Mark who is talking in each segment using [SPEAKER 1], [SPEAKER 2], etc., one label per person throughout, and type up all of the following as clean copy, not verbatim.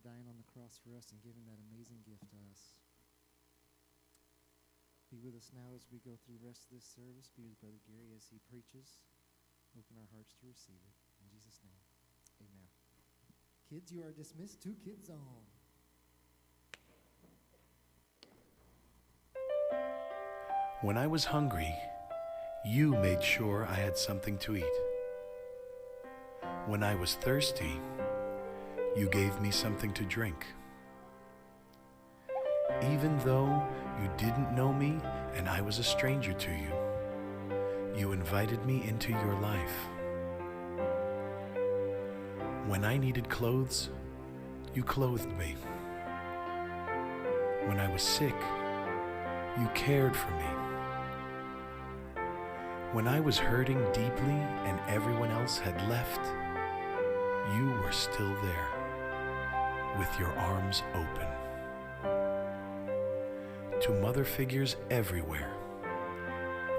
[SPEAKER 1] for dying on the cross for us and giving that amazing gift to us. Be with us now as we go through the rest of this service. Be with Brother Gary as he preaches. Open our hearts to receive it. In Jesus' name, amen. Kids, you are dismissed to Kids Zone.
[SPEAKER 2] When I was hungry, you made sure I had something to eat. When I was thirsty, you gave me something to drink. Even though you didn't know me and I was a stranger to you, you invited me into your life. When I needed clothes, you clothed me. When I was sick, you cared for me. When I was hurting deeply and everyone else had left, you were still there with your arms open. To mother figures everywhere,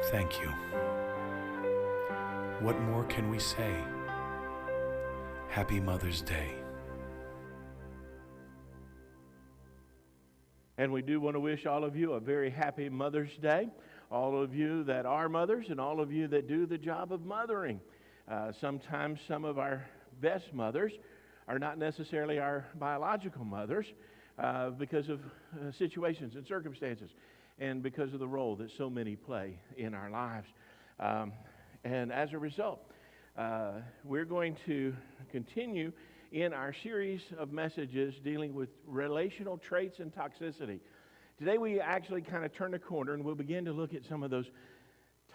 [SPEAKER 2] thank you. What more can we say? Happy Mother's Day.
[SPEAKER 3] And we do want to wish all of you a very happy Mother's Day. All of you that are mothers and all of you that do the job of mothering. Sometimes some of our best mothers are not necessarily our biological mothers because of situations and circumstances and because of the role that so many play in our lives. And as a result, we're going to continue in our series of messages dealing with relational traits and toxicity. Today we actually kind of turn a corner and we'll begin to look at some of those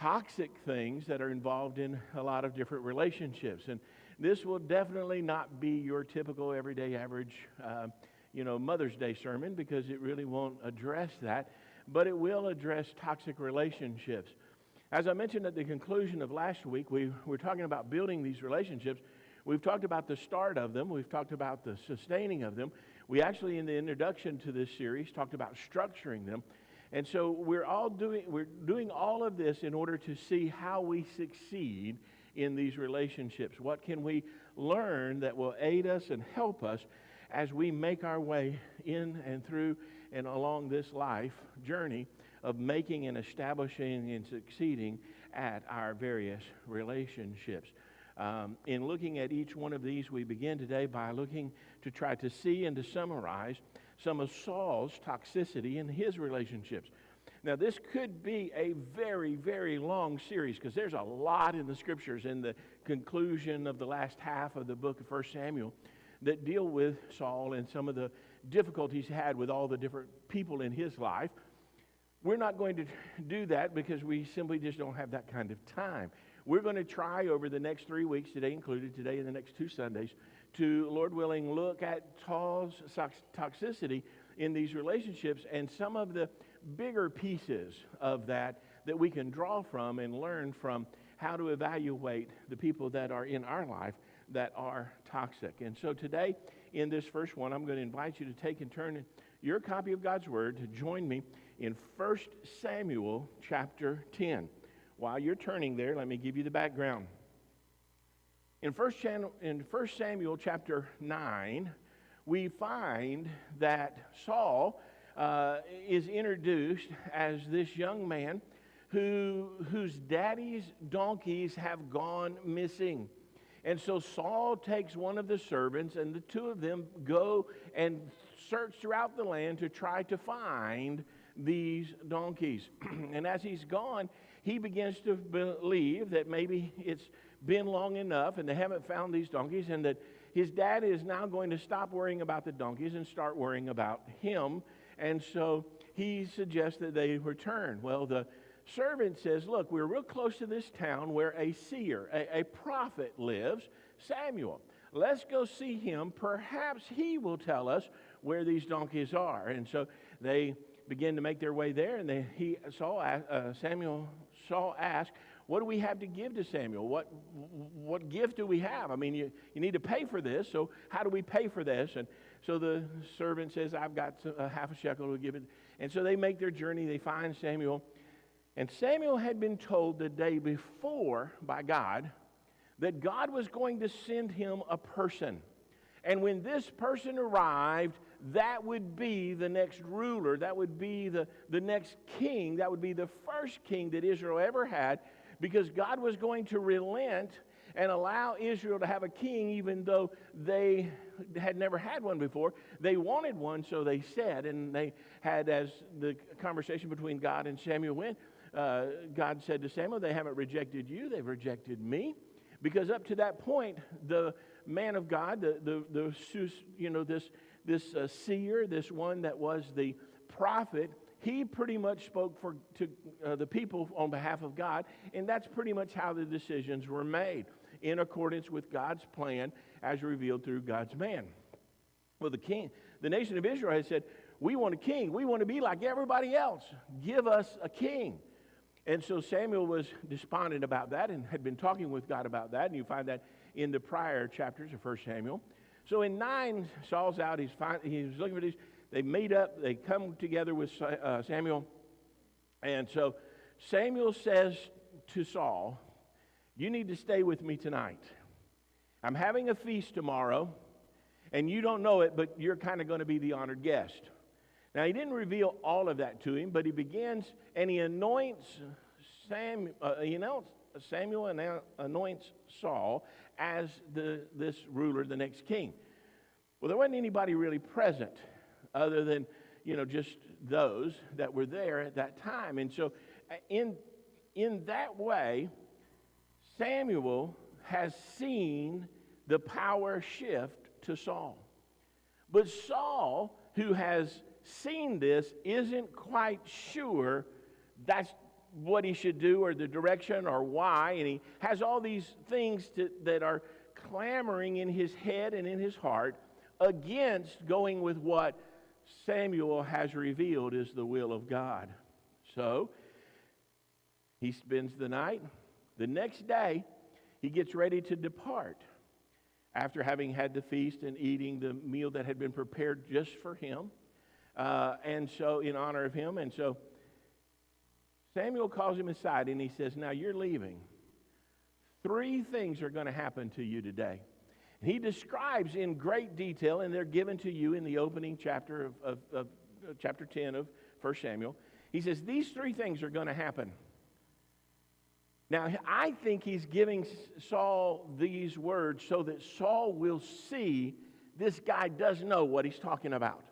[SPEAKER 3] toxic things that are involved in a lot of different relationships. And this will definitely not be your typical everyday average, Mother's Day sermon, because it really won't address that, but it will address toxic relationships. As I mentioned at the conclusion of last week, we were talking about building these relationships. We've talked about the start of them. We've talked about the sustaining of them. We actually, in the introduction to this series, talked about structuring them. And so we're doing all of this in order to see how we succeed in these relationships. What can we learn that will aid us and help us as we make our way in and through and along this life journey of making and establishing and succeeding at our various relationships. In looking at each one of these, we begin today by looking to try to see and to summarize some of Saul's toxicity in his relationships. Now, this could be a very, very long series because there's a lot in the scriptures in the conclusion of the last half of the book of 1 Samuel that deal with Saul and some of the difficulties he had with all the different people in his life. We're not going to do that because we simply just don't have that kind of time. We're going to try over the next 3 weeks, today included, today and the next 2 Sundays, to, Lord willing, look at Saul's toxicity in these relationships and some of the bigger pieces of that we can draw from and learn from how to evaluate the people that are in our life that are toxic. And so today, in this first one, I'm going to invite you to take and turn your copy of God's Word to join me in 1 Samuel chapter 10. While you're turning there, let me give you the background. In 1 Samuel chapter 9, we find that Saul is introduced as this young man whose daddy's donkeys have gone missing. And so Saul takes one of the servants, and the two of them go and search throughout the land to try to find these donkeys. And as he's gone, he begins to believe that maybe it's been long enough and they haven't found these donkeys, and that his dad is now going to stop worrying about the donkeys and start worrying about him. And so he suggests that they return. Well, the servant says, look, we're real close to this town where a seer, a prophet lives, Samuel. Let's go see him. Perhaps he will tell us where these donkeys are. And so they begin to make their way there, and Saul asked, what do we have to give to Samuel? What gift do we have? I mean, you need to pay for this, so how do we pay for this? And so the servant says, I've got half a shekel to give it. And so they make their journey. They find Samuel. And Samuel had been told the day before by God that God was going to send him a person. And when this person arrived, that would be the next ruler. That would be the next king. That would be the first king that Israel ever had, because God was going to relent and allow Israel to have a king, even though they had never had one before. They wanted one, so they said, and they had, as the conversation between God and Samuel went, God said to Samuel, they haven't rejected you, they've rejected me. Because up to that point, the man of God, this seer, this one that was the prophet, he pretty much spoke to the people on behalf of God, and that's pretty much how the decisions were made, in accordance with God's plan as revealed through God's man. Well, the nation of Israel has said, we want a king. We want to be like everybody else. Give us a king. And so Samuel was despondent about that and had been talking with God about that, and you find that in the prior chapters of 1 Samuel. So in 9, Saul's out. He's looking for these. They meet up. They come together with Samuel. And so Samuel says to Saul, you need to stay with me tonight. I'm having a feast tomorrow, and you don't know it, but you're kind of going to be the honored guest. Now, he didn't reveal all of that to him, but he begins and he anoints Samuel and anoints Saul as this ruler, the next king. Well, there wasn't anybody really present other than, just those that were there at that time. And so in that way, Samuel has seen the power shift to Saul. But Saul, who has seen this, isn't quite sure that's what he should do or the direction or why. And he has all these things that are clamoring in his head and in his heart against going with what Samuel has revealed is the will of God. So he spends the night. The next day, he gets ready to depart after having had the feast and eating the meal that had been prepared just for him, and so in honor of him. And so Samuel calls him aside and he says, now you're leaving. 3 things are going to happen to you today. And he describes in great detail, and they're given to you in the opening chapter of chapter 10 of 1 Samuel. He says, these 3 things are going to happen. Now, I think he's giving Saul these words so that Saul will see this guy does know what he's talking about.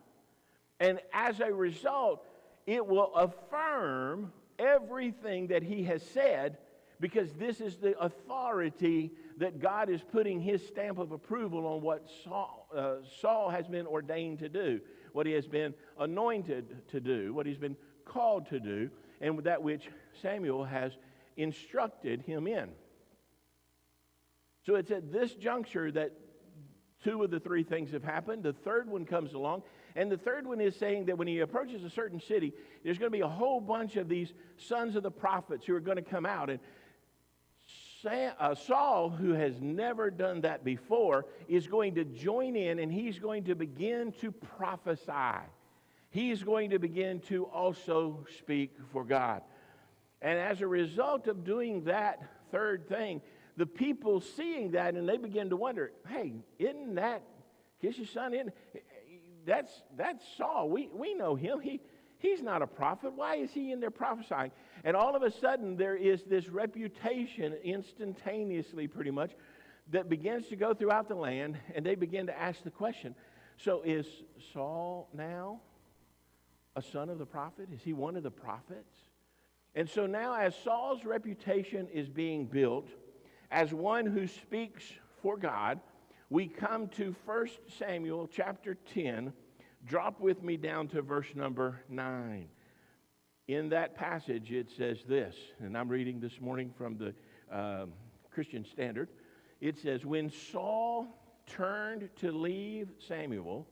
[SPEAKER 3] And as a result, it will affirm everything that he has said, because this is the authority that God is putting his stamp of approval on what Saul has been ordained to do, what he has been anointed to do, what he's been called to do, and that which Samuel has instructed him in. So it's at this juncture that 2 of the 3 things have happened. The third one comes along, and the third one is saying that when he approaches a certain city, there's going to be a whole bunch of these sons of the prophets who are going to come out. And Saul, who has never done that before, is going to join in, and he's going to begin to prophesy. He's going to begin to also speak for God. And as a result of doing that third thing, the people seeing that, and they begin to wonder, hey, isn't that Kish's son? That's Saul. We know him. He's not a prophet. Why is he in there prophesying? And all of a sudden, there is this reputation instantaneously, pretty much, that begins to go throughout the land, and they begin to ask the question, so is Saul now a son of the prophet? Is he one of the prophets? And so now, as Saul's reputation is being built as one who speaks for God, we come to 1 Samuel chapter 10. Drop with me down to verse number 9. In that passage, it says this, and I'm reading this morning from the Christian Standard. It says, when Saul turned to leave Samuel,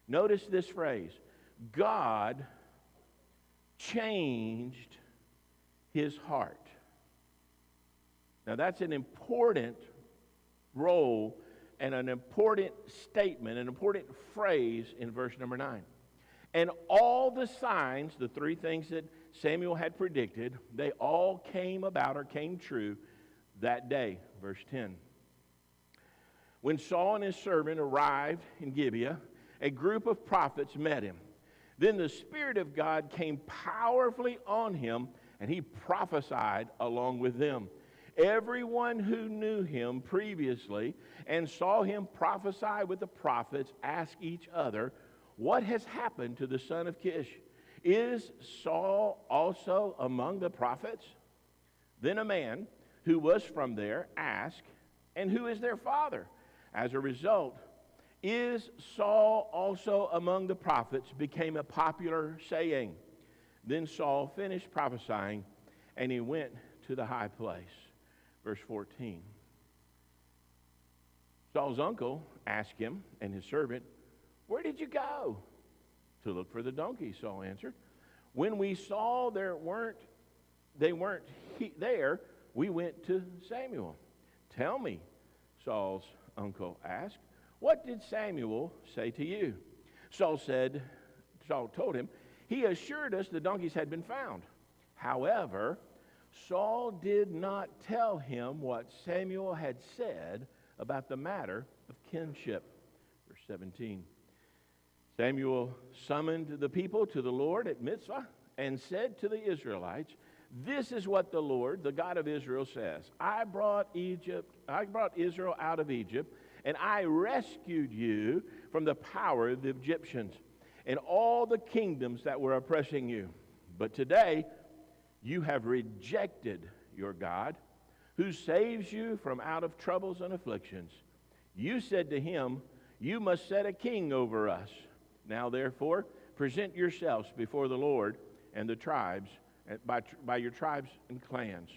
[SPEAKER 3] notice this phrase, God changed his heart. Now that's an important role and an important statement, an important phrase in verse number 9. And all the signs, the 3 things that Samuel had predicted, they all came about or came true that day. Verse 10. When Saul and his servant arrived in Gibeah, a group of prophets met him. Then the Spirit of God came powerfully on him, and he prophesied along with them. Everyone who knew him previously and saw him prophesy with the prophets asked each other, "What has happened to the son of Kish? Is Saul also among the prophets?" Then a man who was from there asked, "And who is their father?" As a result, "Is Saul also among the prophets?" became a popular saying. Then Saul finished prophesying, and he went to the high place. Verse 14. Saul's uncle asked him and his servant, "Where did you go?" "To look for the donkey," Saul answered. "When we saw they weren't there, we went to Samuel." "Tell me," Saul's uncle asked, "what did Samuel say to you?" Saul told him, "He assured us the donkeys had been found." However, Saul did not tell him what Samuel had said about the matter of kinship. Verse 17. Samuel summoned the people to the Lord at Mizpah and said to the Israelites, "This is what the Lord, the God of Israel, says. I brought Israel out of Egypt, and I rescued you from the power of the Egyptians and all the kingdoms that were oppressing you. But today you have rejected your God, who saves you from out of troubles and afflictions. You said to him, 'You must set a king over us.' Now therefore present yourselves before the Lord and the tribes, by your tribes and clans."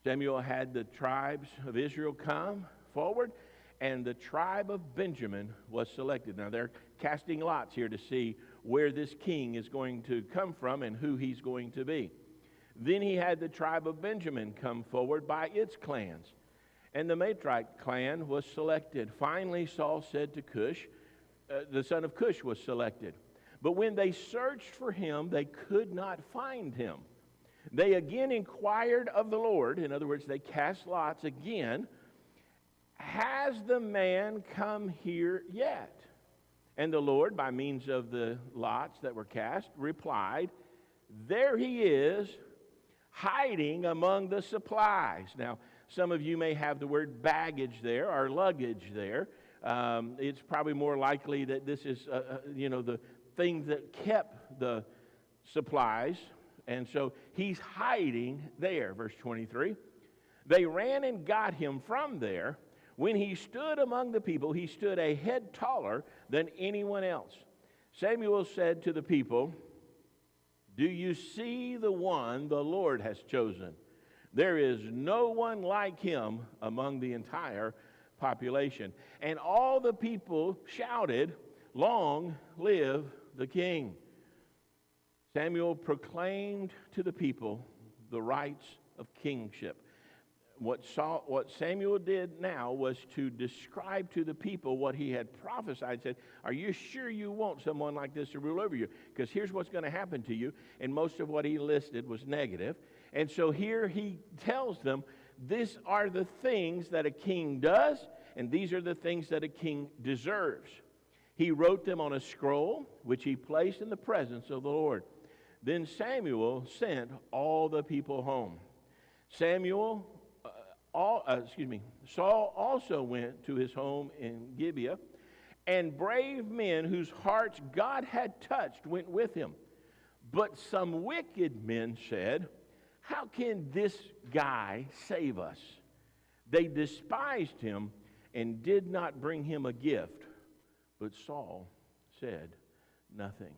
[SPEAKER 3] Samuel had the tribes of Israel come forward, and the tribe of Benjamin was selected. Now they're casting lots here to see where this king is going to come from and who he's going to be. Then he had the tribe of Benjamin come forward by its clans, and the Matrite clan was selected. Finally, Saul said to Cush, the son of Cush was selected. But when they searched for him, they could not find him. They again inquired of the Lord. In other words, they cast lots again. "Has the man come here yet?" And the Lord, by means of the lots that were cast, replied, "There he is, hiding among the supplies." Now, some of you may have the word baggage there or luggage there. It's probably more likely that this is, the things that kept the supplies. And so he's hiding there. Verse 23. They ran and got him from there. When he stood among the people, he stood a head taller than anyone else. Samuel said to the people, "Do you see the one the Lord has chosen? There is no one like him among the entire population." And all the people shouted, "Long live the king." Samuel proclaimed to the people the rights of kingship. What Samuel did now was to describe to the people what he had prophesied. Said, "Are you sure you want someone like this to rule over you? Because here's what's going to happen to you." And most of what he listed was negative. And so here he tells them, these are the things that a king does, and these are the things that a king deserves. He wrote them on a scroll, which he placed in the presence of the Lord. Then Samuel sent all the people home. Saul also went to his home in Gibeah, and brave men whose hearts God had touched went with him. But some wicked men said, "How can this guy save us?" They despised him and did not bring him a gift. But Saul said nothing.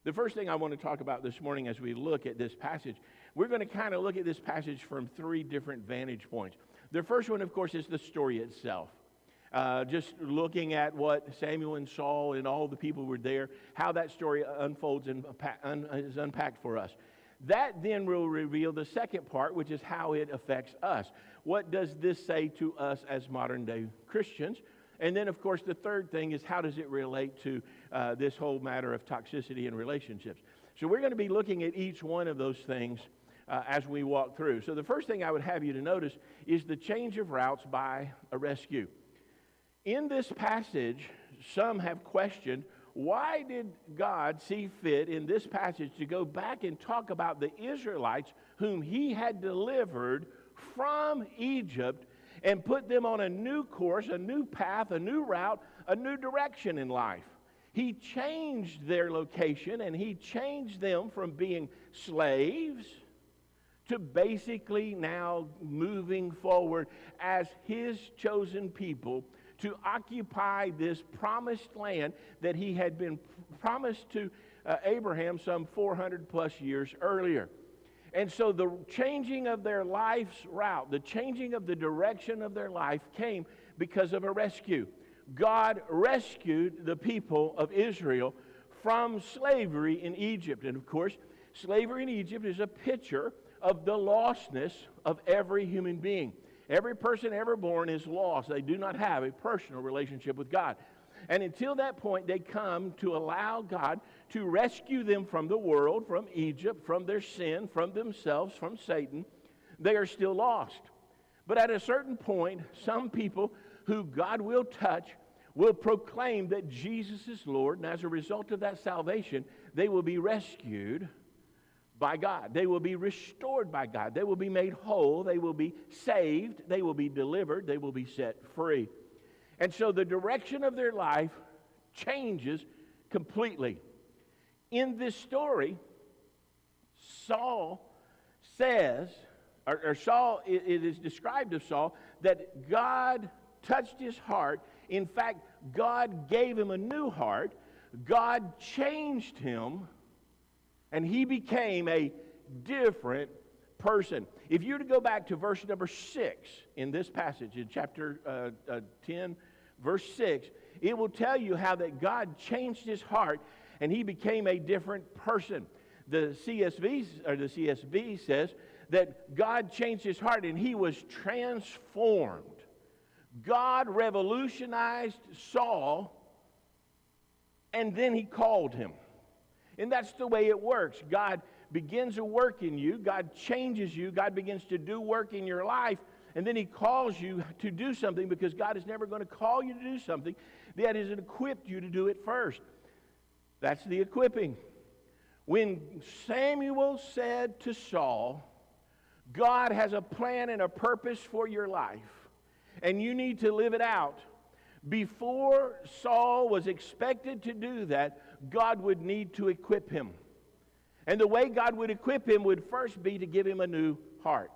[SPEAKER 3] The first thing I want to talk about this morning as we look at this passage, we're going to kind of look at this passage from three different vantage points. The first one, of course, is the story itself. Just looking at what Samuel and Saul and all the people were there, how that story unfolds and is unpacked for us. That then will reveal the second part, which is how it affects us. What does this say to us as modern-day Christians? And then, of course, the third thing is how does it relate to this whole matter of toxicity in relationships? So we're going to be looking at each one of those things as we walk through. So the first thing I would have you to notice is the change of routes by a rescue. In this passage, some have questioned, why did God see fit in this passage to go back and talk about the Israelites whom he had delivered from Egypt and put them on a new course, a new path, a new route, a new direction in life? He changed their location, and he changed them from being slaves to basically now moving forward as his chosen people to occupy this promised land that he had been promised to Abraham some 400 plus years earlier. And so the changing of their life's route, the changing of the direction of their life came because of a rescue. God rescued the people of Israel from slavery in Egypt. And of course, slavery in Egypt is a picture of the lostness of every human being. Every person ever born is lost. They do not have a personal relationship with God. And until that point, they come to allow God to rescue them from the world, from Egypt, from their sin, from themselves, from Satan. They are still lost. But at a certain point, some people who God will touch will proclaim that Jesus is Lord, and as a result of that salvation, they will be rescued by God. They will be restored by God. They will be made whole. They will be saved. They will be delivered. They will be set free. And so the direction of their life changes completely. In this story, Saul says, it is described of Saul that God touched his heart. In fact, God gave him a new heart. God changed him, and he became a different person. If you were to go back to verse number 6 in this passage, in chapter 10, verse 6, it will tell you how that God changed his heart, and he became a different person. The CSB says that God changed his heart, and he was transformed. God revolutionized Saul, and then he called him. And that's the way it works. God begins a work in you. God changes you. God begins to do work in your life. And then he calls you to do something, because God is never going to call you to do something that hasn't equipped you to do it first. That's the equipping. When Samuel said to Saul, God has a plan and a purpose for your life, and you need to live it out. Before Saul was expected to do that, God would need to equip him. And the way God would equip him would first be to give him a new heart.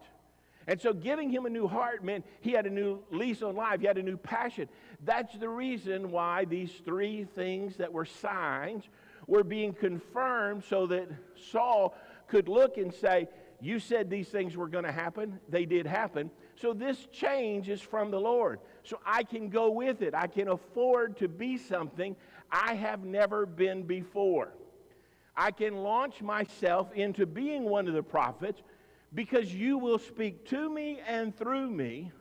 [SPEAKER 3] And so giving him a new heart meant he had a new lease on life. He had a new passion. That's the reason why these three things that were signs were being confirmed, so that Saul could look and say, you said these things were going to happen. They did happen. So this change is from the Lord. So I can go with it. I can afford to be something I have never been before. I can launch myself into being one of the prophets, because you will speak to me and through me,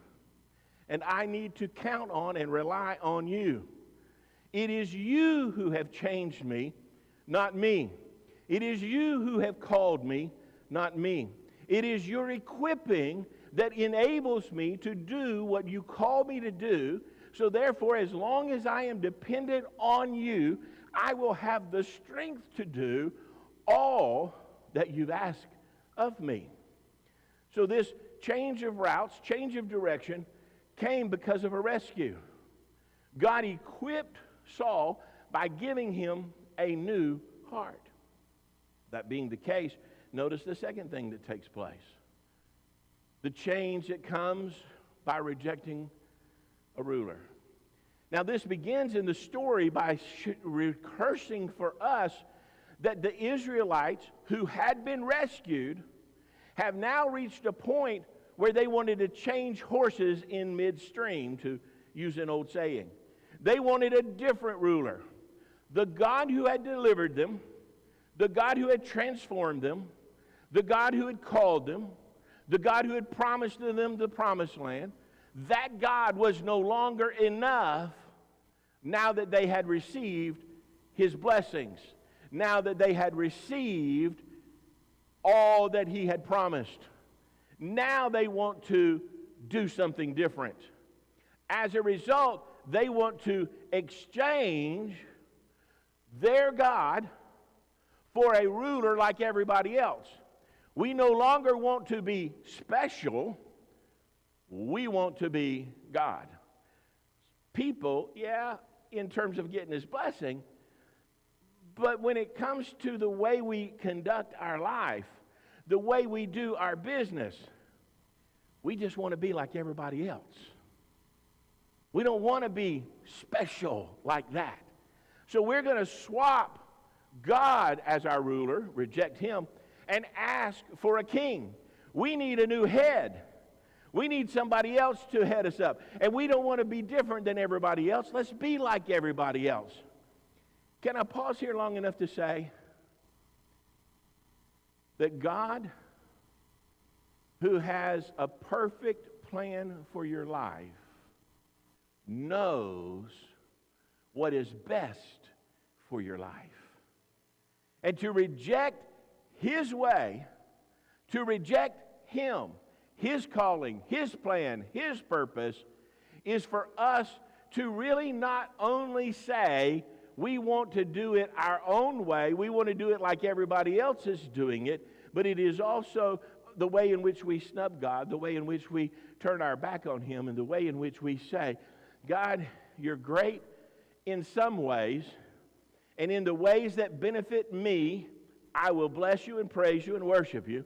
[SPEAKER 3] and I need to count on and rely on you. It is you who have changed me, not me. It is you who have called me, not me. It is your equipping that enables me to do what you call me to do. So therefore, as long as I am dependent on you, I will have the strength to do all that you've asked of me. So this change of routes, change of direction, came because of a rescue. God equipped Saul by giving him a new heart. That being the case, notice the second thing that takes place. The change that comes by rejecting a ruler. Now this begins in the story by rehearsing for us that the Israelites who had been rescued have now reached a point where they wanted to change horses in midstream, to use an old saying. They wanted a different ruler. The God who had delivered them, the God who had transformed them, the God who had called them, the God who had promised them the promised land, that God was no longer enough now that they had received his blessings, now that they had received all that he had promised. Now they want to do something different. As a result, they want to exchange their God for a ruler like everybody else. We no longer want to be special. We want to be God. People, yeah, in terms of getting his blessing, but when it comes to the way we conduct our life, the way we do our business, we just want to be like everybody else. We don't want to be special like that. So we're going to swap God as our ruler, reject him, and ask for a king. We need a new head. We need somebody else to head us up. And we don't want to be different than everybody else. Let's be like everybody else. Can I pause here long enough to say that God, who has a perfect plan for your life, knows what is best for your life. And to reject his way, to reject him, his calling, his plan, his purpose, is for us to really not only say we want to do it our own way, we want to do it like everybody else is doing it, but it is also the way in which we snub God, the way in which we turn our back on him, and the way in which we say, God, you're great in some ways, and in the ways that benefit me, I will bless you and praise you and worship you.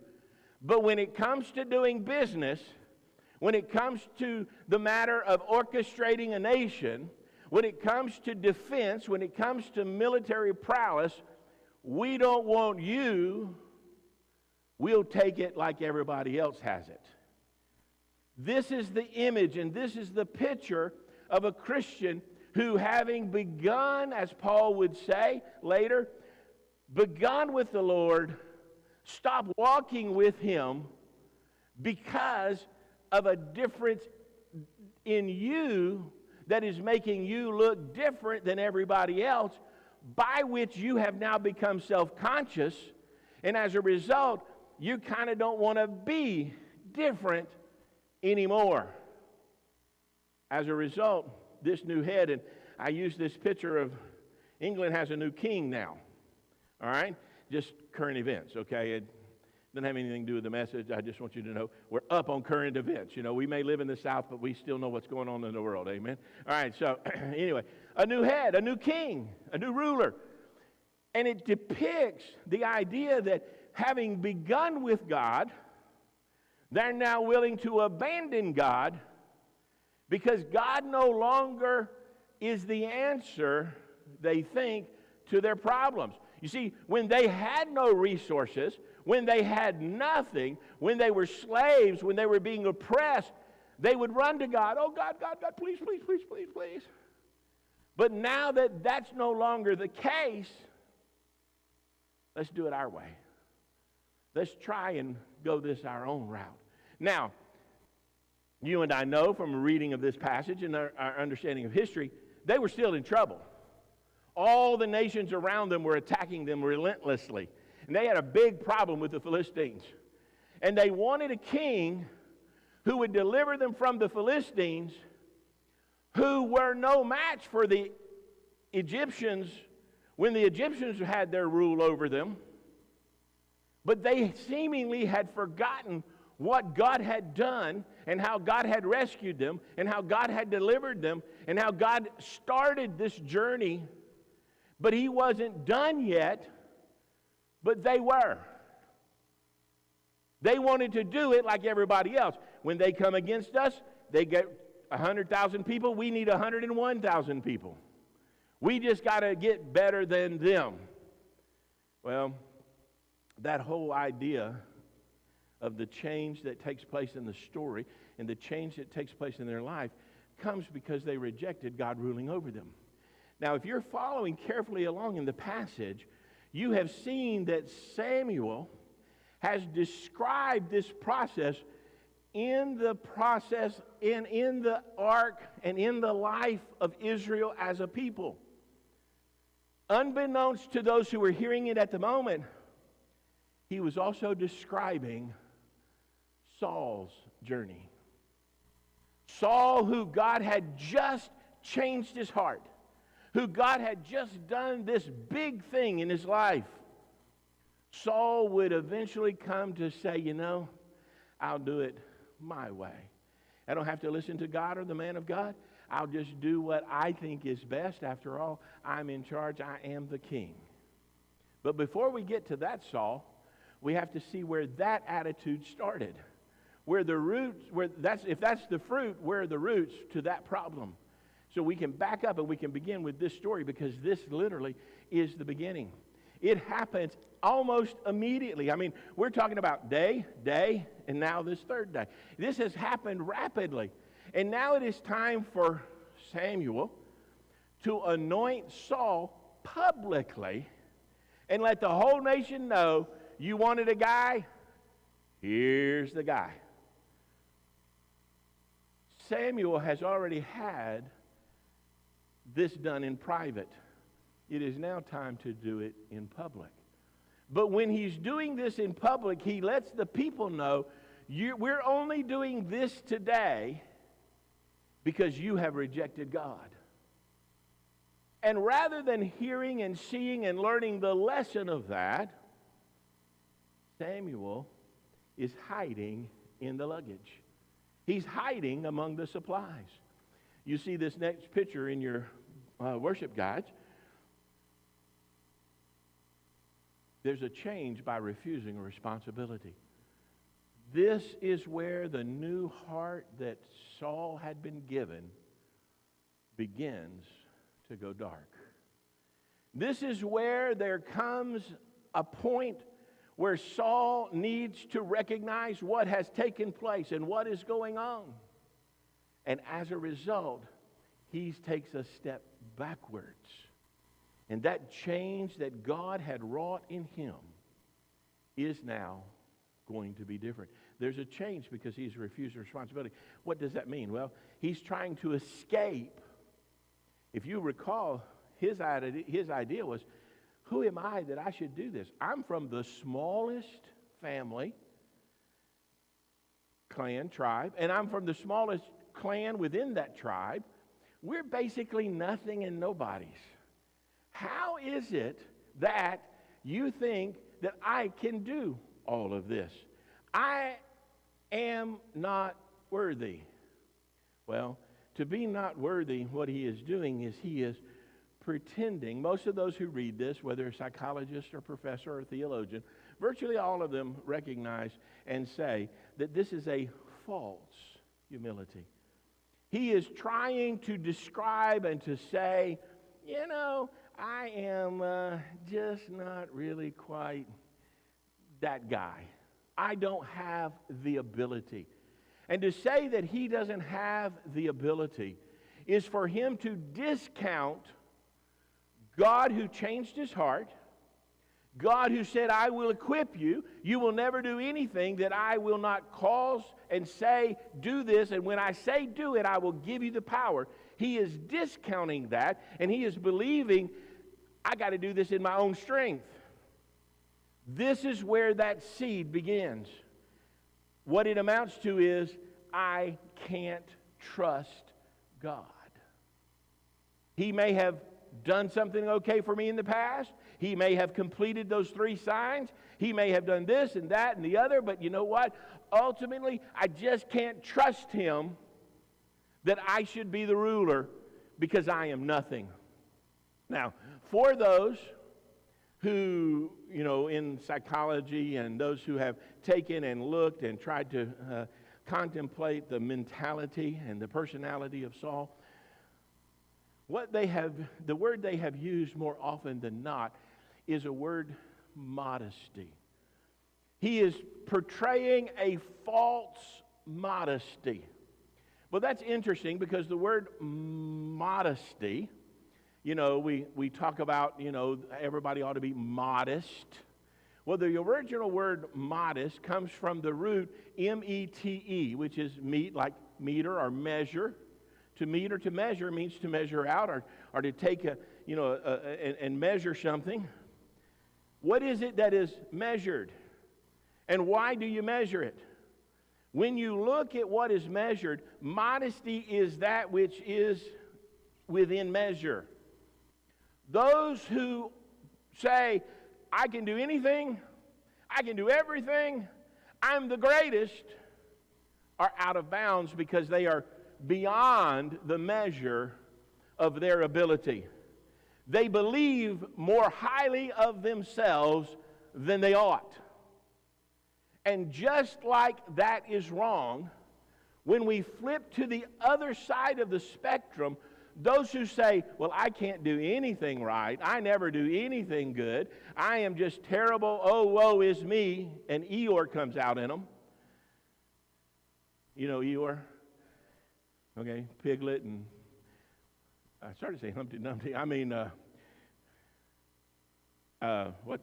[SPEAKER 3] But when it comes to doing business, when it comes to the matter of orchestrating a nation, when it comes to defense, when it comes to military prowess, we don't want you. We'll take it like everybody else has it. This is the image and this is the picture of a Christian who, having begun, as Paul would say later, begun with the Lord, stop walking with him because of a difference in you that is making you look different than everybody else, by which you have now become self-conscious, and as a result, you kind of don't want to be different anymore. As a result, this new head, and I use this picture of England has a new king now. All right? Just current events, okay? It doesn't have anything to do with the message. I just want you to know we're up on current events. You know, we may live in the South, but we still know what's going on in the world. Amen? All right, so anyway, a new head, a new king, a new ruler. And it depicts the idea that having begun with God, they're now willing to abandon God because God no longer is the answer, they think, to their problems. You see, when they had no resources, when they had nothing, when they were slaves, when they were being oppressed, they would run to God. Oh, God, God, God, please, please, please, please, please. But now that that's no longer the case, let's do it our way. Let's try and go this our own route. Now, you and I know from a reading of this passage and our understanding of history, they were still in trouble. All the nations around them were attacking them relentlessly. And they had a big problem with the Philistines. And they wanted a king who would deliver them from the Philistines, who were no match for the Egyptians when the Egyptians had their rule over them. But they seemingly had forgotten what God had done and how God had rescued them and how God had delivered them and how God started this journey. But he wasn't done yet, but they were. They wanted to do it like everybody else. When they come against us, they get 100,000 people. We need 101,000 people. We just got to get better than them. Well, that whole idea of the change that takes place in the story and the change that takes place in their life comes because they rejected God ruling over them. Now, if you're following carefully along in the passage, you have seen that Samuel has described this process in the ark and in the life of Israel as a people. Unbeknownst to those who were hearing it at the moment, he was also describing Saul's journey. Saul, who God had just changed his heart, who God had just done this big thing in his life. Saul would eventually come to say, you know, I'll do it my way. I don't have to listen to God or the man of God. I'll just do what I think is best. After all, I'm in charge. I am the king. But before we get to that Saul, we have to see where that attitude started. Where the roots, if that's the fruit, where are the roots to that problem? So we can back up and we can begin with this story, because this literally is the beginning. It happens almost immediately. I mean, we're talking about day, and now this third day. This has happened rapidly. And now it is time for Samuel to anoint Saul publicly and let the whole nation know, you wanted a guy? Here's the guy. Samuel has already had this done in private. It is now time to do it in public. But when he's doing this in public, he lets the people know, we're only doing this today because you have rejected God. And rather than hearing and seeing and learning the lesson of that, Samuel is hiding in the luggage. He's hiding among the supplies. You see this next picture in your worship guides. There's a change by refusing a responsibility. This is where the new heart that Saul had been given begins to go dark. This is where there comes a point where Saul needs to recognize what has taken place and what is going on. And as a result, he takes a step backwards. And that change that God had wrought in him is now going to be different. There's a change because he's refused responsibility. What does that mean? Well, he's trying to escape. If you recall, his idea was, who am I that I should do this? I'm from the smallest family, clan, tribe, and I'm from the smallest clan within that tribe. We're basically nothing and nobodies. How is it that you think that I can do all of this? I am not worthy. Well, to be not worthy, what he is doing is he is pretending. Most of those who read this, whether a psychologist or professor or theologian, virtually all of them recognize and say that this is a false humility. He is trying to describe and to say, you know, I am just not really quite that guy. I don't have the ability. And to say that he doesn't have the ability is for him to discount God who changed his heart, God who said, I will equip you. You will never do anything that I will not cause and say, do this. And when I say do it, I will give you the power. He is discounting that, and he is believing, I got to do this in my own strength. This is where that seed begins. What it amounts to is, I can't trust God. He may have done something okay for me in the past. He may have completed those 3 signs. He may have done this and that and the other, but you know what? Ultimately, I just can't trust him that I should be the ruler because I am nothing. Now, for those who, you know, in psychology and those who have taken and looked and tried to contemplate the mentality and the personality of Saul, the word they have used more often than not is a word modesty. He is portraying a false modesty. Well, that's interesting because the word modesty, you know, we talk about, you know, everybody ought to be modest. Well, the original word modest comes from the root M-E-T-E, which is meet, like meter or measure. To meet or to measure means to measure out or to take and measure something. What is it that is measured? And why do you measure it? When you look at what is measured, modesty is that which is within measure. Those who say, I can do anything, I can do everything, I'm the greatest, are out of bounds because they are beyond the measure of their ability. They believe more highly of themselves than they ought. And just like that is wrong, when we flip to the other side of the spectrum, those who say, well, I can't do anything right, I never do anything good, I am just terrible, oh, woe is me, and Eeyore comes out in them. You know Eeyore? Okay, Piglet and, I started saying Humpty Dumpty, what?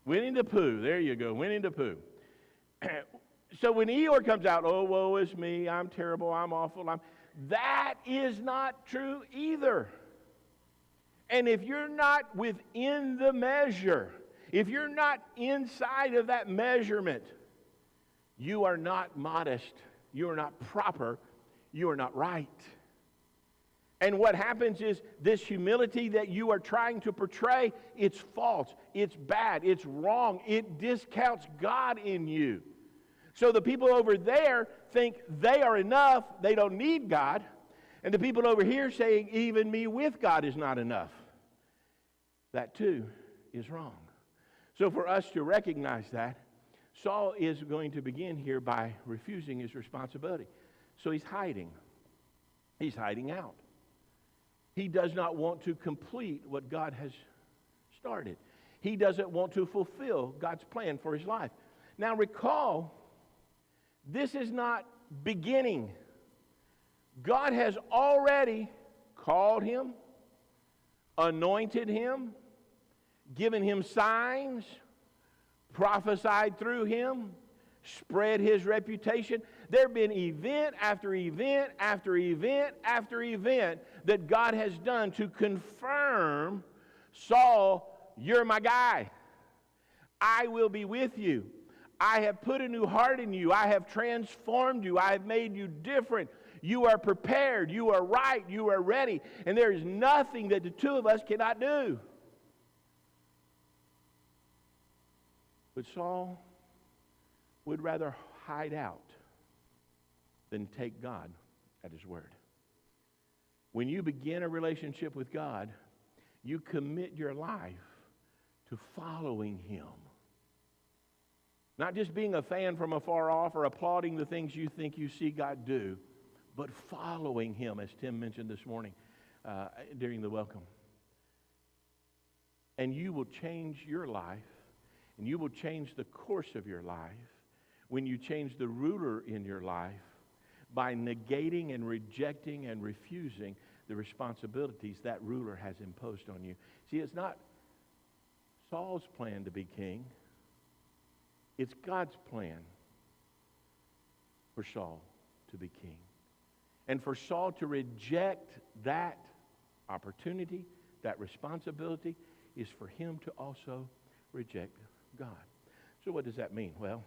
[SPEAKER 3] Winnie the Pooh, there you go, Winnie the Pooh. So when Eeyore comes out, oh, woe is me, I'm terrible, I'm awful, that is not true either. And if you're not within the measure, if you're not inside of that measurement, you are not modest, you are not proper, you are not right. And what happens is this humility that you are trying to portray, it's false, it's bad, it's wrong, it discounts God in you. So the people over there think they are enough, they don't need God. And the people over here saying even me with God is not enough. That too is wrong. So for us to recognize that, Saul is going to begin here by refusing his responsibility. So he's hiding. He's hiding out. He does not want to complete what God has started. He doesn't want to fulfill God's plan for his life. Now recall, this is not beginning. God has already called him, anointed him, given him signs, prophesied through him, spread his reputation. There have been event after event after event after event that God has done to confirm, Saul, you're my guy. I will be with you. I have put a new heart in you. I have transformed you. I have made you different. You are prepared. You are right. You are ready. And there is nothing that the two of us cannot do. But Saul would rather hide out than take God at his word. When you begin a relationship with God, you commit your life to following him. Not just being a fan from afar off or applauding the things you think you see God do, but following him, as Tim mentioned this morning during the welcome. And you will change your life, and you will change the course of your life when you change the ruler in your life by negating and rejecting and refusing the responsibilities that ruler has imposed on you. See, it's not Saul's plan to be king. It's God's plan for Saul to be king. And for Saul to reject that opportunity, that responsibility, is for him to also reject God. So what does that mean? Well,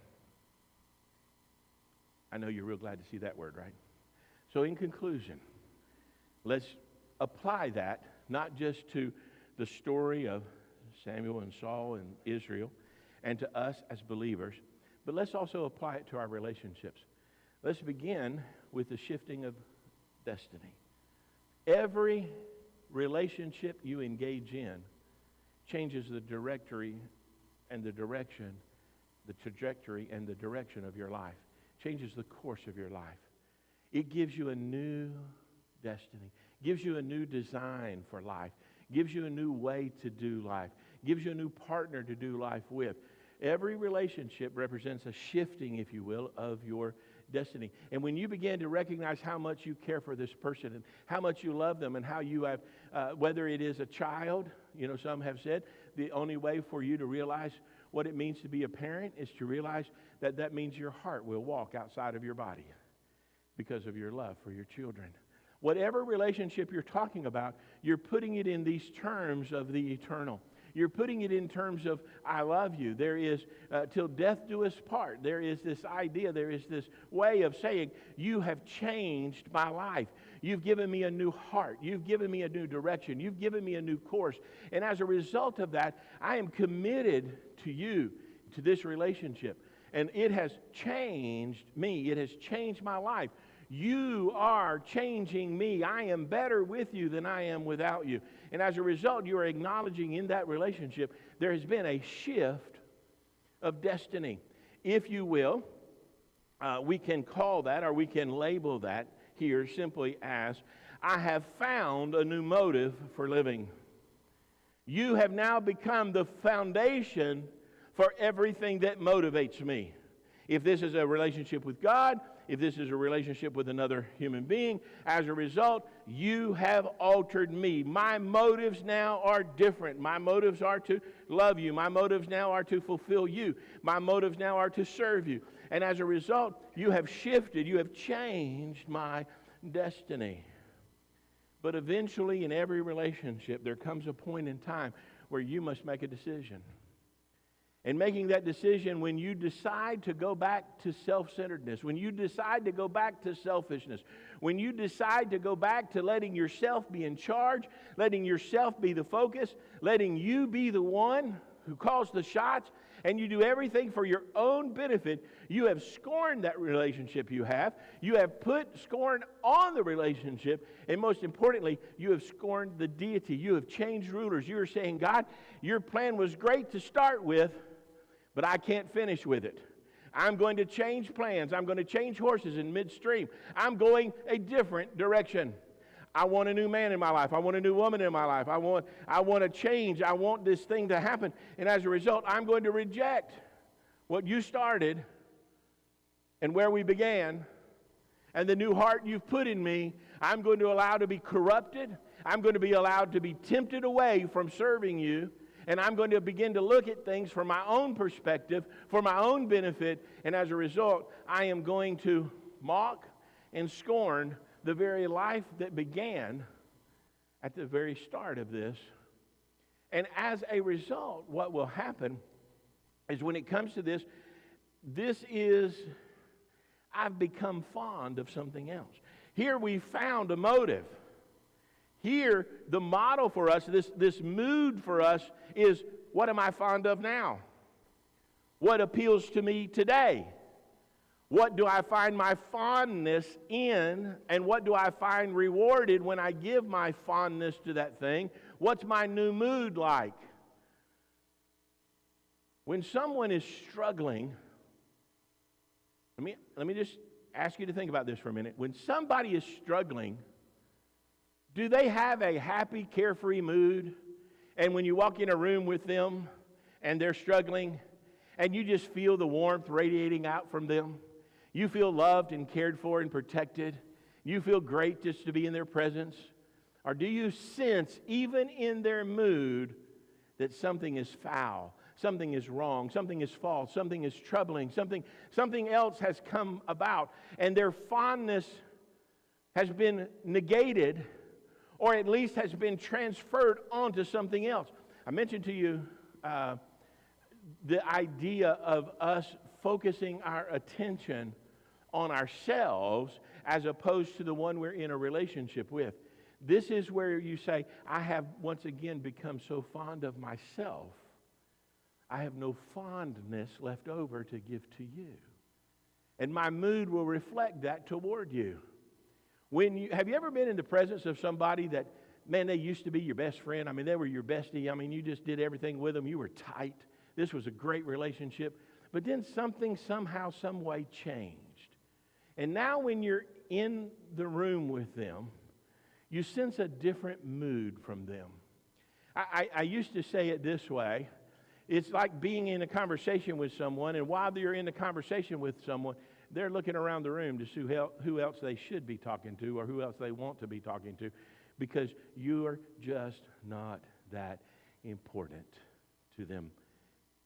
[SPEAKER 3] I know you're real glad to see that word, right? So in conclusion, let's apply that not just to the story of Samuel and Saul and Israel and to us as believers, but let's also apply it to our relationships. Let's begin with the shifting of destiny. Every relationship you engage in changes the trajectory and the direction of your life. Changes the course of your life. It gives you a new destiny. Gives you a new design for life. Gives you a new way to do life. Gives you a new partner to do life with. Every relationship represents a shifting, if you will, of your destiny. And when you begin to recognize how much you care for this person and how much you love them and how you have, whether it is a child, some have said, the only way for you to realize what it means to be a parent is to realize that that means your heart will walk outside of your body because of your love for your children. Whatever relationship you're talking about, you're putting it in these terms of the eternal. You're putting it in terms of, I love you. There is, till death do us part. There is this idea, there is this way of saying, you have changed my life. You've given me a new heart. You've given me a new direction. You've given me a new course. And as a result of that, I am committed to you, to this relationship. And it has changed me. It has changed my life. You are changing me. I am better with you than I am without you. And as a result, you are acknowledging in that relationship there has been a shift of destiny. If you will, we can call that, or we can label that here simply as, I have found a new motive for living. You have now become the foundation for everything that motivates me. If this is a relationship with God, if this is a relationship with another human being, as a result, you have altered me. My motives now are different. My motives are to love you. My motives now are to fulfill you. My motives now are to serve you. And as a result, you have shifted. You have changed my destiny. But eventually, in every relationship, there comes a point in time where you must make a decision. And making that decision, when you decide to go back to self-centeredness, when you decide to go back to selfishness, when you decide to go back to letting yourself be in charge, letting yourself be the focus, letting you be the one who calls the shots, and you do everything for your own benefit, you have scorned that relationship you have. You have put scorn on the relationship, and most importantly, you have scorned the deity. You have changed rulers. You are saying, God, your plan was great to start with, but I can't finish with it. I'm going to change plans. I'm going to change horses in midstream. I'm going a different direction. I want a new man in my life. I want a new woman in my life. I want a change. I want this thing to happen. And as a result, I'm going to reject what you started and where we began and the new heart you've put in me. I'm going to allow to be corrupted. I'm going to be allowed to be tempted away from serving you. And I'm going to begin to look at things from my own perspective, for my own benefit. And as a result, I am going to mock and scorn the very life that began at the very start of this. And as a result, what will happen is when it comes to this, I've become fond of something else. Here we found a motive. Here, the model for us, this mood for us is, what am I fond of now? What appeals to me today? What do I find my fondness in? And what do I find rewarded when I give my fondness to that thing? What's my new mood like? When someone is struggling, let me just ask you to think about this for a minute. When somebody is struggling, do they have a happy, carefree mood? And when you walk in a room with them and they're struggling and you just feel the warmth radiating out from them, you feel loved and cared for and protected, you feel great just to be in their presence? Or do you sense, even in their mood, that something is foul, something is wrong, something is false, something is troubling, something else has come about, and their fondness has been negated, or at least has been transferred onto something else? I mentioned to you the idea of us focusing our attention on ourselves as opposed to the one we're in a relationship with. This is where you say, I have once again become so fond of myself, I have no fondness left over to give to you. And my mood will reflect that toward you. Have you ever been in the presence of somebody that, man, they used to be your best friend? I mean, they were your bestie. I mean, you just did everything with them. You were tight. This was a great relationship. But then something somehow, some way changed. And now when you're in the room with them, you sense a different mood from them. I used to say it this way. It's like being in a conversation with someone, and while you're in a conversation with someone, they're looking around the room to see who else they should be talking to or who else they want to be talking to, because you're just not that important to them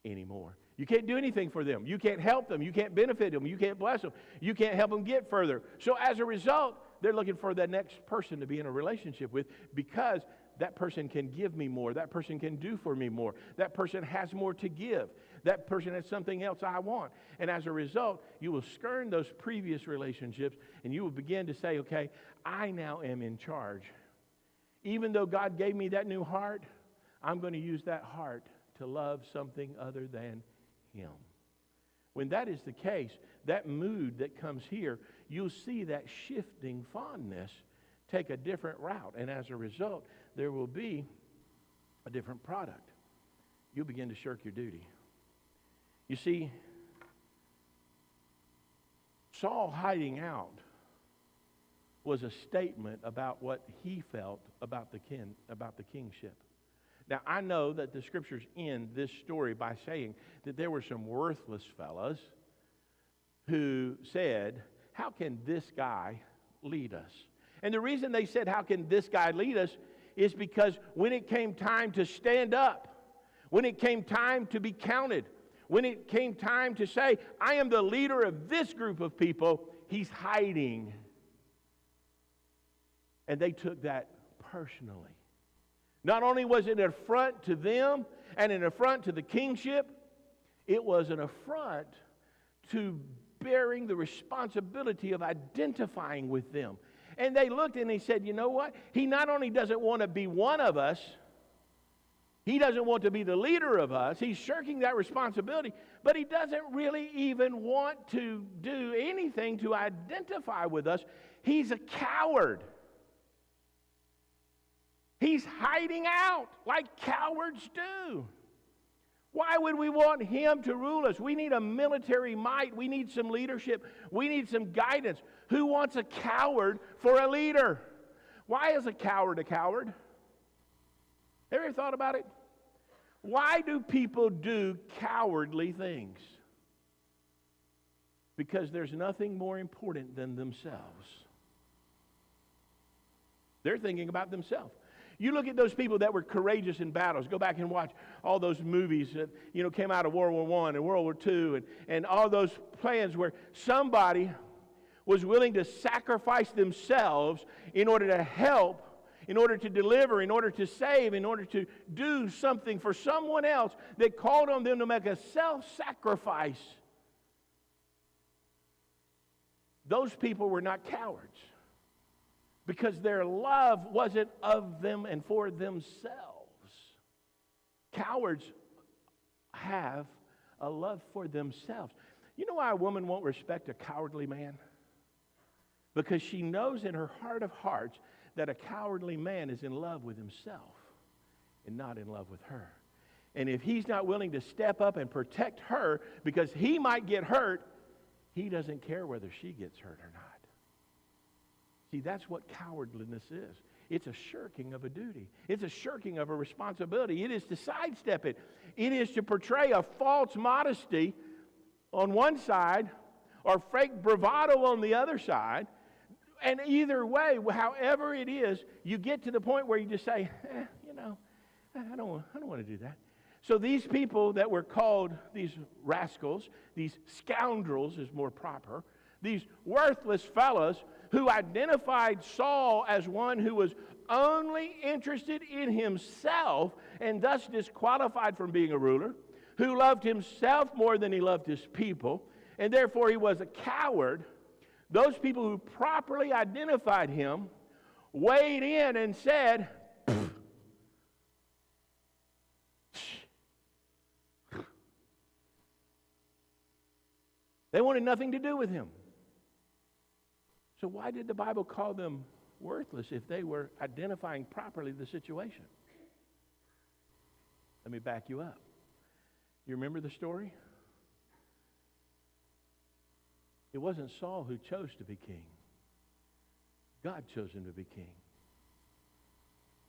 [SPEAKER 3] anymore. You can't do anything for them. You can't help them. You can't benefit them. You can't bless them. You can't help them get further. So as a result, they're looking for the next person to be in a relationship with, because that person can give me more. That person can do for me more. That person has more to give. That person has something else I want. And as a result, you will skirm those previous relationships and you will begin to say, okay, I now am in charge. Even though God gave me that new heart, I'm going to use that heart to love something other than Him. When that is the case, that mood that comes here, you'll see that shifting fondness take a different route. And as a result, there will be a different product. You'll begin to shirk your duty. You see, Saul hiding out was a statement about what he felt about the kingship. Now, I know that the scriptures end this story by saying that there were some worthless fellows who said, how can this guy lead us? And the reason they said, how can this guy lead us, is because when it came time to stand up, when it came time to be counted, when it came time to say, I am the leader of this group of people, he's hiding. And they took that personally. Not only was it an affront to them and an affront to the kingship, it was an affront to bearing the responsibility of identifying with them. And they looked and they said, you know what? He not only doesn't want to be one of us, he doesn't want to be the leader of us. He's shirking that responsibility, but he doesn't really even want to do anything to identify with us. He's a coward. He's hiding out like cowards do. Why would we want him to rule us? We need a military might. We need some leadership. We need some guidance. Who wants a coward for a leader? Why is a coward a coward? Have you ever thought about it? Why do people do cowardly things? Because there's nothing more important than themselves. They're thinking about themselves. You look at those people that were courageous in battles. Go back and watch all those movies that came out of World War I and World War II and all those plans where somebody was willing to sacrifice themselves in order to help, in order to deliver, in order to save, in order to do something for someone else that called on them to make a self-sacrifice. Those people were not cowards, because their love wasn't of them and for themselves. Cowards have a love for themselves. You know why a woman won't respect a cowardly man? Because she knows in her heart of hearts that a cowardly man is in love with himself and not in love with her. And if he's not willing to step up and protect her because he might get hurt, he doesn't care whether she gets hurt or not. See, that's what cowardliness is. It's a shirking of a duty. It's a shirking of a responsibility. It is to sidestep it. It is to portray a false modesty on one side or fake bravado on the other side. And either way, however it is, you get to the point where you just say, I don't want to do that. So these people that were called these rascals, these scoundrels is more proper, these worthless fellows who identified Saul as one who was only interested in himself and thus disqualified from being a ruler, who loved himself more than he loved his people, and therefore he was a coward. Those people who properly identified him weighed in and said, they wanted nothing to do with him. So why did the Bible call them worthless if they were identifying properly the situation? Let me back you up. You remember the story? It wasn't Saul who chose to be king. God chose him to be king.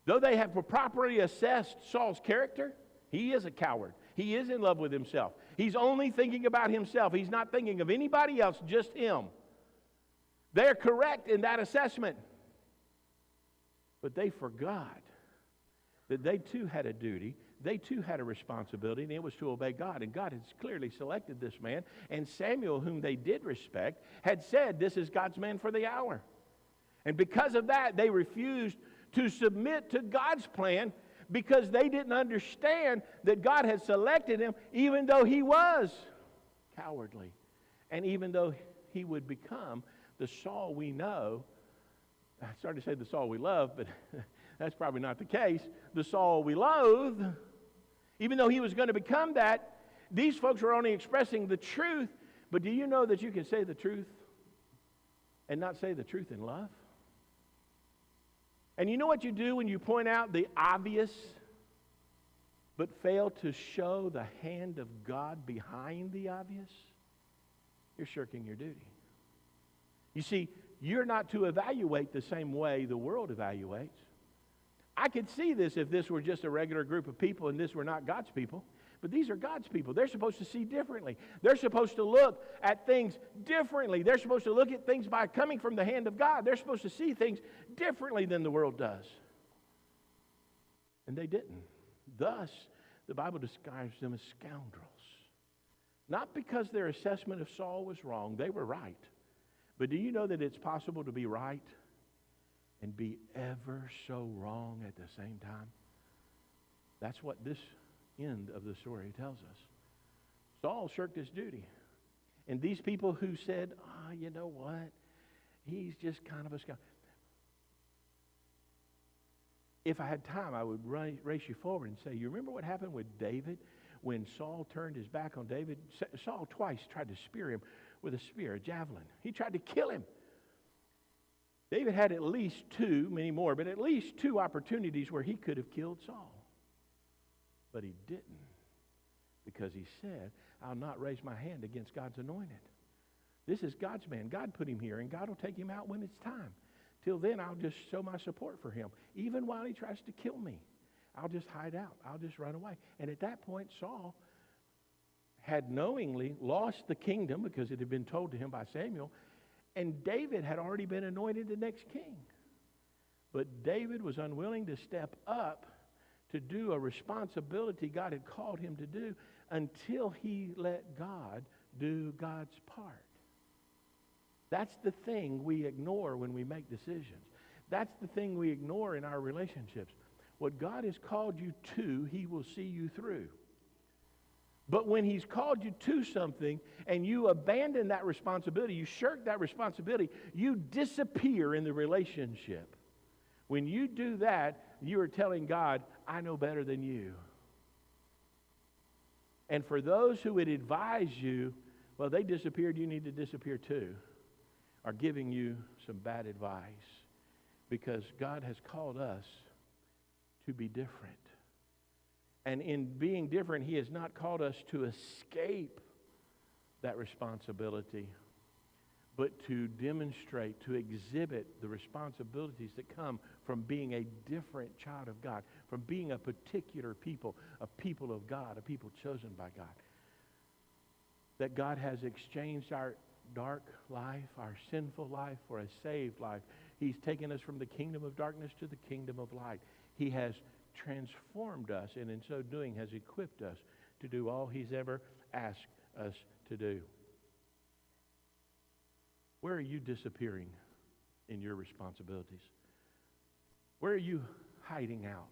[SPEAKER 3] Though they have properly assessed Saul's character, he is a coward. He is in love with himself. He's only thinking about himself. He's not thinking of anybody else, just him. They're correct in that assessment. But they forgot that they too had a duty. They too had a responsibility, and it was to obey God. And God has clearly selected this man. And Samuel, whom they did respect, had said, this is God's man for the hour. And because of that, they refused to submit to God's plan because they didn't understand that God had selected him even though he was cowardly. And even though he would become the Saul we know, I started to say the Saul we love, but that's probably not the case, the Saul we loathe, even though he was going to become that, these folks were only expressing the truth. But do you know that you can say the truth and not say the truth in love? And you know what you do when you point out the obvious but fail to show the hand of God behind the obvious? You're shirking your duty. You see, you're not to evaluate the same way the world evaluates. I could see this if this were just a regular group of people and this were not God's people. But these are God's people. They're supposed to see differently. They're supposed to look at things differently. They're supposed to look at things by coming from the hand of God. They're supposed to see things differently than the world does. And they didn't. Thus, the Bible describes them as scoundrels. Not because their assessment of Saul was wrong. They were right. But do you know that it's possible to be right and be ever so wrong at the same time? That's what this end of the story tells us. Saul shirked his duty. And these people who said, you know what? He's just kind of a scoundrel. If I had time, I would race you forward and say, you remember what happened with David when Saul turned his back on David? Saul twice tried to spear him with a spear, a javelin. He tried to kill him. David had at least two, many more, but at least two opportunities where he could have killed Saul. But he didn't, because he said, I'll not raise my hand against God's anointed. This is God's man. God put him here, and God will take him out when it's time. Till then, I'll just show my support for him. Even while he tries to kill me, I'll just hide out. I'll just run away. And at that point, Saul had knowingly lost the kingdom because it had been told to him by Samuel, and David had already been anointed the next king. But David was unwilling to step up to do a responsibility God had called him to do until he let God do God's part. That's the thing we ignore when we make decisions. That's the thing we ignore in our relationships. What God has called you to, he will see you through. But when he's called you to something and you abandon that responsibility, you shirk that responsibility, you disappear in the relationship. When you do that, you are telling God, I know better than you. And for those who would advise you, well, they disappeared, you need to disappear too, are giving you some bad advice, because God has called us to be different. And in being different, he has not called us to escape that responsibility, but to demonstrate, to exhibit the responsibilities that come from being a different child of God, from being a particular people, a people of God, a people chosen by God. That God has exchanged our dark life, our sinful life, for a saved life. He's taken us from the kingdom of darkness to the kingdom of light. He has transformed us, and in so doing has equipped us to do all he's ever asked us to do. Where are you disappearing in your responsibilities? Where are you hiding out?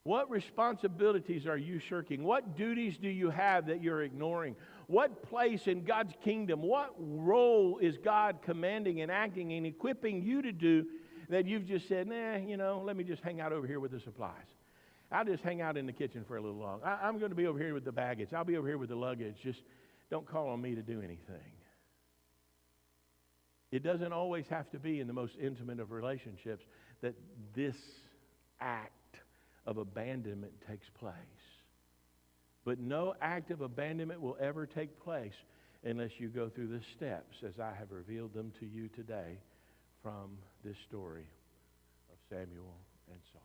[SPEAKER 3] What responsibilities are you shirking? What duties do you have that you're ignoring? What place in God's kingdom, what role is God commanding and acting and equipping you to do that you've just said, let me just hang out over here with the supplies. I'll just hang out in the kitchen for a little long. I'm going to be over here with the baggage. I'll be over here with the luggage. Just don't call on me to do anything. It doesn't always have to be in the most intimate of relationships that this act of abandonment takes place. But no act of abandonment will ever take place unless you go through the steps as I have revealed them to you today from this story of Samuel and Saul.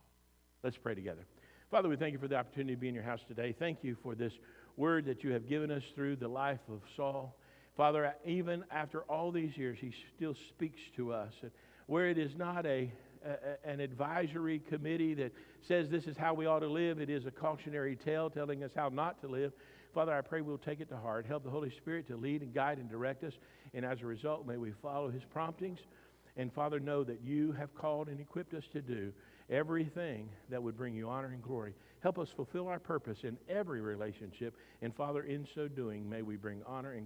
[SPEAKER 3] Let's pray together. Father, we thank you for the opportunity to be in your house today. Thank you for this word that you have given us through the life of Saul. Father, even after all these years, he still speaks to us. Where it is not an advisory committee that says this is how we ought to live, it is a cautionary tale telling us how not to live. Father, I pray we'll take it to heart. Help the Holy Spirit to lead and guide and direct us. And as a result, may we follow his promptings. And Father, know that you have called and equipped us to do everything that would bring you honor and glory. Help us fulfill our purpose in every relationship. And Father, in so doing, may we bring honor and